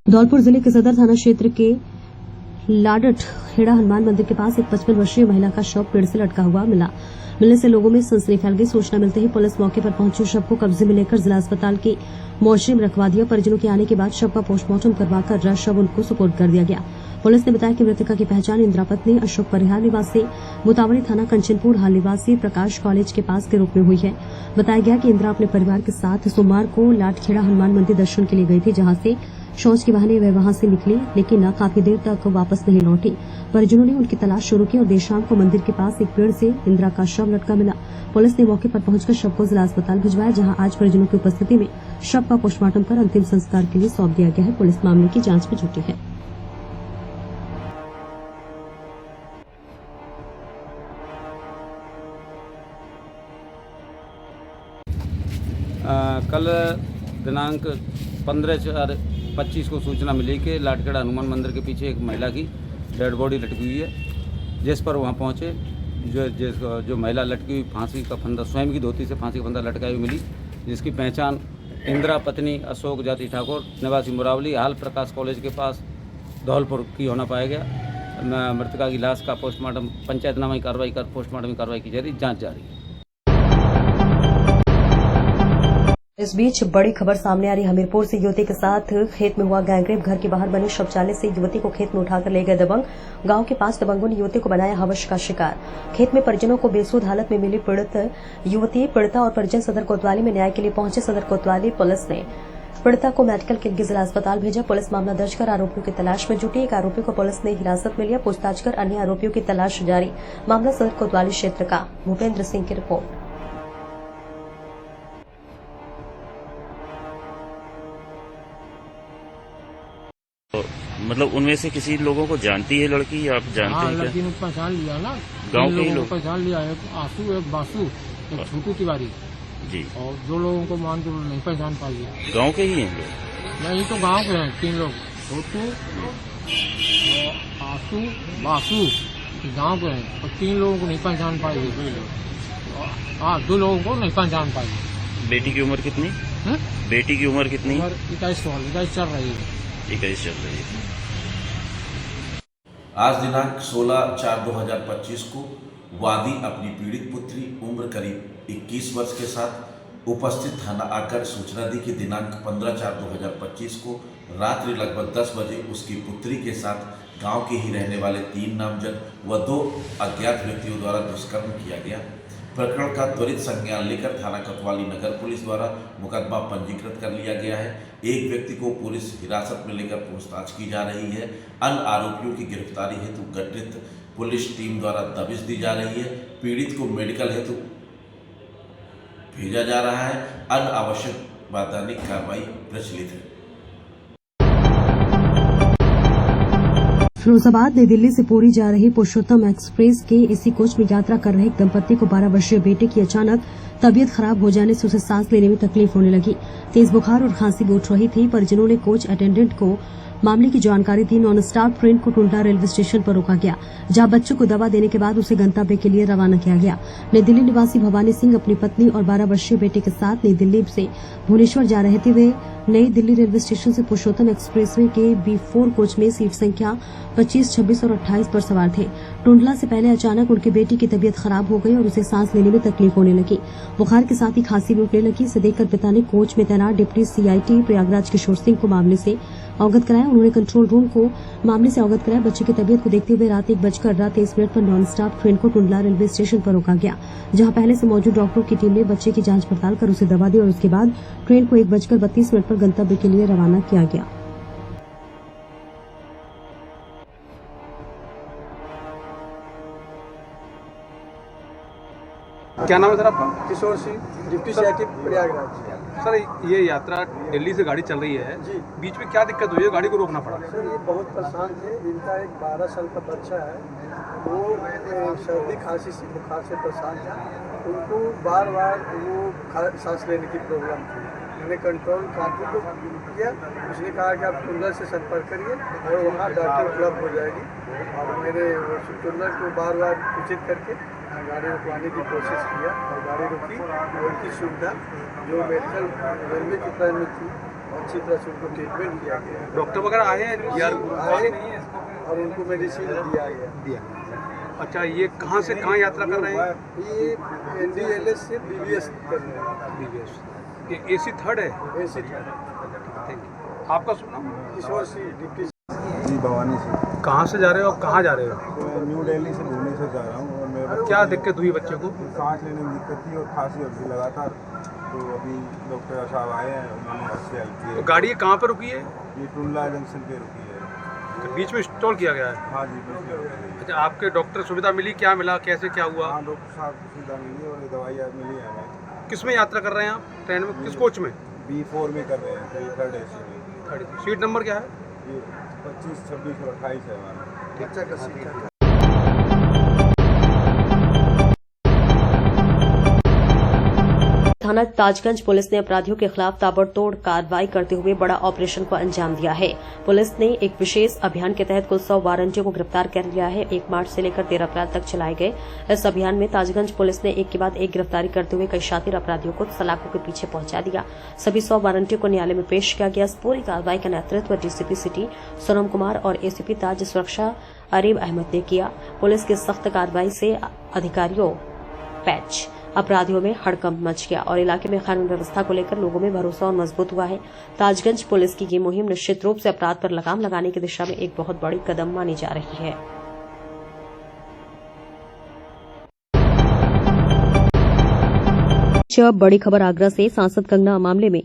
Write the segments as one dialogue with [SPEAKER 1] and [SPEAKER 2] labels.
[SPEAKER 1] धौलपुर जिले के सदर थाना क्षेत्र के लाडट खेड़ा हनुमान मंदिर के पास एक 55 वर्षीय महिला का शव पेड़ से लटका हुआ मिलने से लोगों में सनसनी फैल गई। सूचना मिलते ही पुलिस मौके पर पहुंची, शव को कब्जे में लेकर जिला अस्पताल के मोर्चरी में रखवा दिया। परिजनों के आने के बाद शव का पोस्टमार्टम करवाकर शव उनको सुपुर्द कर दिया गया। पुलिस ने बताया कि मृतका की पहचान इंदिरा पत्नी अशोक परिहार निवासी मुतावली थाना कंचनपुर हाल निवासी प्रकाश कॉलेज के पास के रूप में हुई है। बताया गया कि इंदिरा अपने परिवार के साथ सोमवार को लाटखेड़ा हनुमान मंदिर दर्शन के लिए गई थी, जहां से शौच के बहाने वह वहां से निकली, लेकिन काफी देर तक वापस नहीं लौटी। परिजनों ने उनकी तलाश शुरू की और देर शाम को मंदिर के पास एक पेड़ से इंदिरा का शव लटका मिला। पुलिस ने मौके पर पहुंचकर शव को जिला अस्पताल भिजवाया, जहां आज परिजनों की उपस्थिति में शव का पोस्टमार्टम कर अंतिम संस्कार के लिए सौंप दिया गया है। पुलिस मामले की जांच में जुटी है।
[SPEAKER 2] कल दिनांक 15/4/25 को सूचना मिली कि लाटखेड़ा हनुमान मंदिर के पीछे एक महिला की डेड बॉडी लटकी हुई है, जिस पर वहां पहुंचे। जो महिला लटकी हुई फांसी का फंदा, स्वयं की धोती से फांसी का फंदा लटकाई हुई मिली, जिसकी पहचान इंदिरा पत्नी अशोक जाति ठाकुर निवासी मुरावली हाल प्रकाश कॉलेज के पास धौलपुर की होना पाया गया। मृतका की लाश का पोस्टमार्टम पंचायतनामा की कार्रवाई कर पोस्टमार्टम की कार्रवाई की जा रही, जाँच जारी है।
[SPEAKER 1] इस बीच बड़ी खबर सामने आ रही। हमीरपुर से युवती के साथ खेत में हुआ गैंगरेप। घर के बाहर बने शौचालय से युवती को खेत में उठाकर ले गए दबंग। गांव के पास दबंगों ने युवती को बनाया हवस का शिकार। खेत में परिजनों को बेसुध हालत में मिली पीड़ित युवती। पीड़िता और परिजन सदर कोतवाली में न्याय के लिए पहुंचे। सदर कोतवाली पुलिस ने पीड़िता को मेडिकल के लिए जिला अस्पताल भेजा। पुलिस मामला दर्ज कर आरोपियों की तलाश में जुटी। एक आरोपी को पुलिस ने हिरासत में लिया। पूछताछ कर अन्य आरोपियों की तलाश जारी। मामला सदर कोतवाली क्षेत्र का। भूपेंद्र सिंह की रिपोर्ट।
[SPEAKER 3] मतलब उनमें से किसी लोगों को जानती है लड़की, आप जानते हैं?
[SPEAKER 4] लड़की ने पहचान लिया ना,
[SPEAKER 3] गांव के ही लोग
[SPEAKER 4] पहचान लिया। एक आंसू, एक बासु, एक छोटू तिवारी
[SPEAKER 3] जी,
[SPEAKER 4] और 2 लोगों को मान के नहीं पहचान पाई।
[SPEAKER 3] गांव के ही हैं लोग?
[SPEAKER 4] नहीं तो गांव के हैं 3 लोग, छोटू, आंसू, बासु गांव के हैं, और 3 लोगों को नहीं पहचान पाई। 2 लोगों को नहीं पहचान पाई।
[SPEAKER 3] बेटी की उम्र कितनी? बेटी की उम्र कितनी?
[SPEAKER 4] 21 चल रही है।
[SPEAKER 3] 21 चल रही है।
[SPEAKER 5] आज दिनांक 16/4/2025 को वादी अपनी पीड़ित पुत्री उम्र करीब 21 वर्ष के साथ उपस्थित थाना आकर सूचना दी कि दिनांक 15/4/2025 को रात्रि लगभग 10 बजे उसकी पुत्री के साथ गांव के ही रहने वाले 3 नामजद व 2 अज्ञात व्यक्तियों द्वारा दुष्कर्म किया गया। प्रकरण का त्वरित संज्ञान लेकर थाना कोतवाली नगर पुलिस द्वारा मुकदमा पंजीकृत कर लिया गया है। एक व्यक्ति को पुलिस हिरासत में लेकर पूछताछ की जा रही है। अन्य आरोपियों की गिरफ्तारी हेतु गठित पुलिस टीम द्वारा दबिश दी जा रही है। पीड़ित को मेडिकल हेतु भेजा जा रहा है। अन्य आवश्यक वैधानिक कार्रवाई प्रचलित है।
[SPEAKER 1] फिरोजाबाद नई दिल्ली से पुरी जा रही पुरुषोत्तम एक्सप्रेस के इसी कोच में यात्रा कर रहे एक दंपत्ति को 12 वर्षीय बेटे की अचानक तबीयत खराब हो जाने से उसे सांस लेने में तकलीफ होने लगी। तेज बुखार और खांसी भी उठ रही थी। परिजनों ने कोच अटेंडेंट को मामले की जानकारी दी। नॉन स्टॉप ट्रेन को टुंडला रेलवे स्टेशन पर रोका गया, जहां बच्चों को दवा देने के बाद उसे गंतव्य के लिए रवाना किया गया। नई दिल्ली निवासी भवानी सिंह अपनी पत्नी और 12 वर्षीय बेटे के साथ नई दिल्ली से भुवनेश्वर जा रहे थे। वे नई दिल्ली रेलवे स्टेशन से पुरुषोत्तम एक्सप्रेसवे के B4 कोच में सीट संख्या 25, 26 और 28 पर सवार थे। टुंडला से पहले अचानक उनकी बेटी की तबीयत खराब हो गई और उसे सांस लेने में तकलीफ होने लगी। बुखार के साथ ही खांसी भी उठने लगी। इसे देखकर पिता ने कोच में तैनात डिप्टी CIT प्रयागराज किशोर सिंह को मामले से अवगत कराया। उन्होंने कंट्रोल रूम को मामले से अवगत कराया। बच्चे की तबीयत को देखते हुए रात 1:23 पर नॉन स्टॉप ट्रेन को टुंडला रेलवे स्टेशन पर रोका गया, जहां पहले से मौजूद डॉक्टरों की टीम ने बच्चे की जांच पड़ताल कर उसे दवा दी और उसके बाद ट्रेन को 1:32 पर गंतव्य के लिए रवाना किया गया।
[SPEAKER 6] क्या नाम है सर आपका?
[SPEAKER 4] Kishor Singh, deputy CIT Prayagraj.
[SPEAKER 6] Sir ये यात्रा दिल्ली से गाड़ी चल रही है जी, बीच में क्या दिक्कत हुई है, गाड़ी को रोकना पड़ा?
[SPEAKER 4] सर ये बहुत परेशान थे। इनका एक 12 साल का बच्चा है, वो सर्दी खांसी से बुखार से परेशान था। उनको बार बार वो सांस लेने की प्रॉब्लम थी। मैंने कंट्रोल कांटू को किया, उसने कहा कि आप टुंडला से संपर्क करिए और वहाँ डॉक्टर उपलब्ध हो जाएगी। और मैंने टुंडला को बार बार सूचित करके गाड़ी रुकवाने की कोशिश किया और गाड़ी रुकी। उनकी सुविधा जो मेडिकल रेलवे की ट्रेन में थी अच्छी तरह से उनको ट्रीटमेंट किया गया
[SPEAKER 6] डॉक्टर वगैरह आए हैं यार?
[SPEAKER 4] आए और उनको मेडिसिन दिया गया।
[SPEAKER 6] अच्छा, ये कहाँ से कहाँ यात्रा कर रहे हैं?
[SPEAKER 4] ये NDLS से BVS कर रहे हैं।
[SPEAKER 6] BVS ये AC थर्ड है।
[SPEAKER 4] ऐसे था।
[SPEAKER 6] Thank you. आपका शुभ नाम?
[SPEAKER 4] ईश्वर सिंह डिप्टी
[SPEAKER 7] जी भवानी से।
[SPEAKER 6] कहाँ से जा रहे हो और कहाँ जा रहे हो?
[SPEAKER 7] मैं न्यू दिल्ली से भुवनेश्वर जा रहा हूँ और मेरे बच्चे
[SPEAKER 6] क्या
[SPEAKER 7] को
[SPEAKER 6] दिक्कत हुई बच्चे को?
[SPEAKER 7] सांस लेने में दिक्कत थी और खांसी उल्टी लगातार, तो अभी डॉक्टर साहब आए हैं, उन्होंने अच्छी हेल्प की
[SPEAKER 6] तो
[SPEAKER 7] है।
[SPEAKER 6] गाड़ी कहाँ पर रुकी है?
[SPEAKER 7] ये टुल्ला जंक्शन पे रुकी है।
[SPEAKER 6] तो बीच में स्टॉल किया गया है।
[SPEAKER 7] हाँ जी, बीच में रुकी है।
[SPEAKER 6] अच्छा, आपके डॉक्टर सुविधा मिली? क्या मिला, कैसे क्या हुआ?
[SPEAKER 7] हाँ, डॉक्टर साहब की सुविधा मिली और ये दवाइयाँ मिली है हमें।
[SPEAKER 6] किस में यात्रा कर रहे हैं आप? ट्रेन में? किस कोच में?
[SPEAKER 7] B4 में कर रहे हैं, थर्ड AC में।
[SPEAKER 6] थर्ड। सीट नंबर क्या है?
[SPEAKER 7] ये 25, 26 और 28 है हमारा।
[SPEAKER 4] बच्चा का सीट है।
[SPEAKER 1] थाना ताजगंज पुलिस ने अपराधियों के खिलाफ ताबड़तोड़ कार्रवाई करते हुए बड़ा ऑपरेशन को अंजाम दिया है। पुलिस ने एक विशेष अभियान के तहत कुल 100 वारंटियों को गिरफ्तार कर लिया है। 1 मार्च से लेकर 13 अप्रैल तक चलाए गए इस अभियान में ताजगंज पुलिस ने एक के बाद एक गिरफ्तारी करते हुए कई शातिर अपराधियों को सलाखों के पीछे पहुंचा दिया। सभी 100 वारंटियों को न्यायालय में पेश किया गया। इस पूरी कार्रवाई का नेतृत्व DCP सिटी सोनम कुमार और ACP ताज सुरक्षा अरीब अहमद ने किया। पुलिस की सख्त कार्रवाई से अधिकारियों पैच अपराधियों में हड़कंप मच गया और इलाके में कानून व्यवस्था को लेकर लोगों में भरोसा और मजबूत हुआ है। ताजगंज पुलिस की ये मुहिम निश्चित रूप से अपराध पर लगाम लगाने की दिशा में एक बहुत बड़ी कदम मानी जा रही है। बड़ी खबर आगरा से। सांसद कंगना मामले में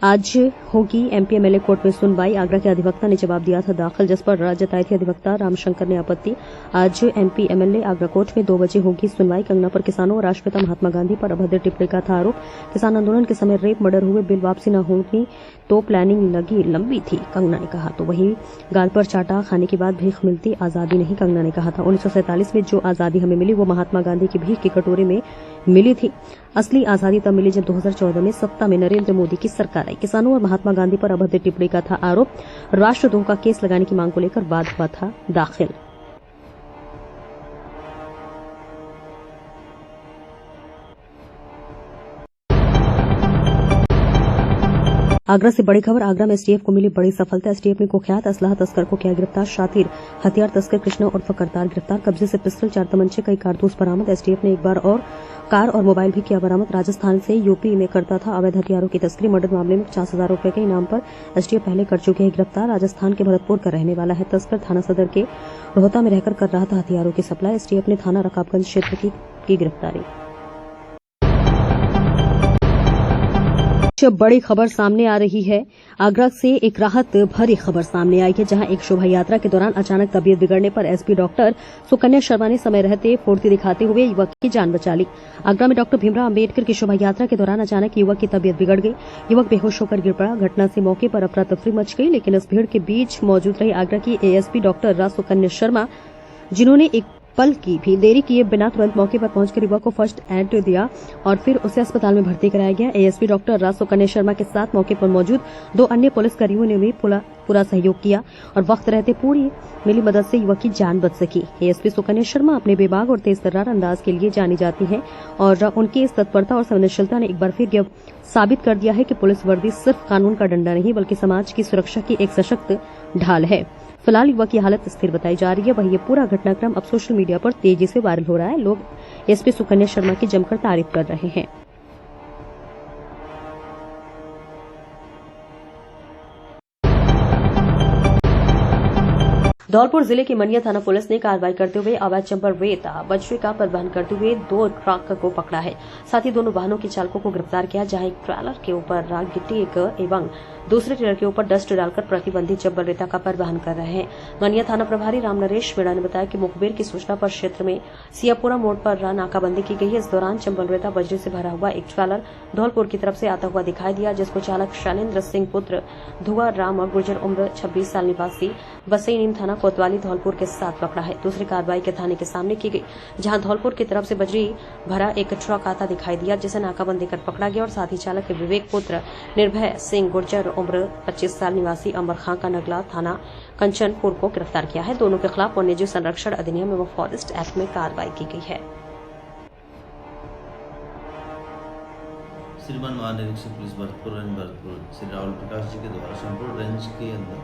[SPEAKER 1] आज होगी MP MLA कोर्ट में सुनवाई। आगरा के अधिवक्ता ने जवाब दिया था दाखिल, जिस पर राज्य थे अधिवक्ता रामशंकर ने आपत्ति। आज MP MLA आगरा कोर्ट में 2 बजे होगी सुनवाई। कंगना पर किसानों और राष्ट्रपिता महात्मा गांधी पर अभद्र टिप्पणी का था आरोप। किसान आंदोलन के समय रेप मर्डर हुए, बिल वापसी न होनी तो प्लानिंग लंबी थी, कंगना ने कहा। तो वही गाल पर चाटा खाने के बाद भीख मिलती आजादी नहीं, कंगना ने कहा था। 1947 में जो आजादी हमें मिली वो महात्मा गांधी की भीख की कटोरे में मिली थी। असली आजादी तब मिली जब 2014 में सत्ता में नरेंद्र मोदी की सरकार आई। किसानों और महात्मा गांधी पर अभद्र टिप्पणी का था आरोप। राष्ट्रद्रोह का केस लगाने की मांग को लेकर वाद हुआ था दाखिल। आगरा से बड़ी खबर। आगरा में STF को मिली बड़ी सफलता। STF ने कुख्यात असलाह तस्कर को किया गिरफ्तार। शातिर हथियार तस्कर कृष्णा उर्फ करतार गिरफ्तार। कब्जे से पिस्टल, 4 तमंचे, कई कारतूस बरामद। STF ने एक बार और कार और मोबाइल भी किया बरामद। राजस्थान से यूपी में करता था अवैध हथियारों की तस्करी। मर्डर मामले में 50,000 रुपए के इनाम पर STF पहले कर चुके हैं गिरफ्तार। राजस्थान के भरतपुर का रहने वाला है तस्कर। थाना सदर के रोहता में रहकर कर रहा था हथियारों की सप्लाई। STF ने थाना रकाबगंज क्षेत्र की गिरफ्तारी। बड़ी खबर सामने आ रही है। आगरा से एक राहत भरी खबर सामने आई है, जहां एक शोभा यात्रा के दौरान अचानक तबीयत बिगड़ने पर SP डॉक्टर सुकन्या शर्मा ने समय रहते फुर्ती दिखाते हुए युवक की जान बचा ली। आगरा में डॉक्टर भीमराव अंबेडकर की शोभा यात्रा के दौरान अचानक युवक की तबीयत बिगड़ गई। युवक बेहोश होकर गिर पड़ा। घटना से मौके पर अफरा तफरी मच गई, लेकिन इस भीड़ के बीच मौजूद रही आगरा की ASP डॉक्टर राज सुकन्या शर्मा, जिन्होंने एक पल की भी देरी किए बिना तुरंत मौके पर पहुंचकर युवक को फर्स्ट एड दिया और फिर उसे अस्पताल में भर्ती कराया गया। ASP डॉक्टर राज सुकन्या शर्मा के साथ मौके पर मौजूद 2 अन्य पुलिसकर्मियों ने भी पूरा सहयोग किया और वक्त रहते पूरी मिली मदद से युवक की जान बच सकी। ASP सुकन्या शर्मा अपने बेबाक और तेज तर्रार अंदाज के लिए जानी जाती हैं और उनकी इस तत्परता और संवेदनशीलता ने एक बार फिर यह साबित कर दिया है कि पुलिस वर्दी सिर्फ कानून का डंडा नहीं बल्कि समाज की सुरक्षा की एक सशक्त ढाल है। फिलहाल युवक की हालत स्थिर बताई जा रही है। वही ये पूरा घटनाक्रम अब सोशल मीडिया पर तेजी से वायरल हो रहा है। लोग SP सुकन्या शर्मा की जमकर तारीफ कर रहे हैं। धौलपुर जिले की मनिया थाना पुलिस ने कार्रवाई करते हुए अवैध चंबल रेत बजरी का परिवहन करते हुए 2 ट्रक को पकड़ा है। साथ ही दोनों वाहनों के चालकों को गिरफ्तार किया, जहां एक ट्रेलर के ऊपर राख गिट्टी एवं दूसरे ट्रेलर के ऊपर डस्ट डालकर प्रतिबंधित चंबल रेता का परिवहन कर रहे हैं। मनिया थाना प्रभारी राम नरेश मीणा ने बताया कि मुखबिर की सूचना पर क्षेत्र में सियापुरा मोड़ पर नाकाबंदी की गई है। इस दौरान चंबल रेता बजरी से भरा हुआ एक ट्रेलर धौलपुर की तरफ से आता हुआ दिखाई दिया, जिसको चालक शैलेंद्र सिंह पुत्र धुआ राम गुर्जर उम्र 26 साल निवासी वसई नीम थाना कोतवाली धौलपुर के साथ पकड़ा है। दूसरी कार्रवाई के थाने के सामने की गई, जहां धौलपुर की तरफ से बजरी भरा एक ट्रक आता दिखाई दिया, जिसे नाकाबंदी कर पकड़ा गया और साथ ही चालक के विवेक पुत्र निर्भय सिंह गुर्जर उम्र 25 साल निवासी अमर खां का नगला थाना कंचनपुर को गिरफ्तार किया है। दोनों के खिलाफ वन्यजीव संरक्षण अधिनियम एवं फॉरेस्ट एक्ट में कार्रवाई की गई है।
[SPEAKER 8] श्रीमान महानिरीक्षक पुलिस भरतपुर रेंज भरतपुर श्री राहुल प्रकाश जी के द्वारा संपूर्ण रेंज के अंदर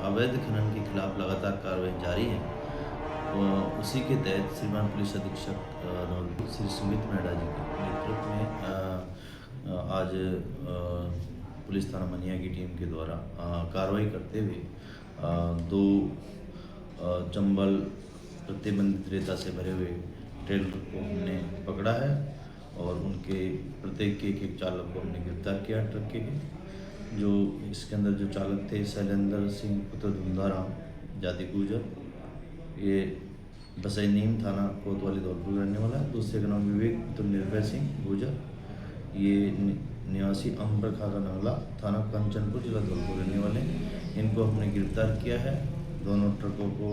[SPEAKER 8] अवैध खनन के खिलाफ लगातार कार्रवाई जारी है। उसी के तहत श्रीमान पुलिस अधीक्षक श्री सुमित मेहड़ा जी के नेतृत्व में आज पुलिस थाना मनिया की टीम के द्वारा कार्रवाई करते हुए 2 चंबल प्रतिबंधित रेता से भरे हुए ट्रेलर को हमने पकड़ा है और उनके प्रत्येक के एक चालक को हमने गिरफ्तार किया ट्रक के। जो इसके अंदर जो चालक थे शैलेंद्र सिंह पुत्र धुंधाराम जाति गुजर, ये बसई नीम थाना कोतवाली धौलपुर रहने वाला है। दूसरे का नाम विवेक पुत्र निर्भय सिंह गुजर, ये निवासी अम्बर खाका नंगला थाना कंचनपुर जिला धौलपुर रहने वाले। इनको हमने गिरफ्तार किया है। दोनों ट्रकों को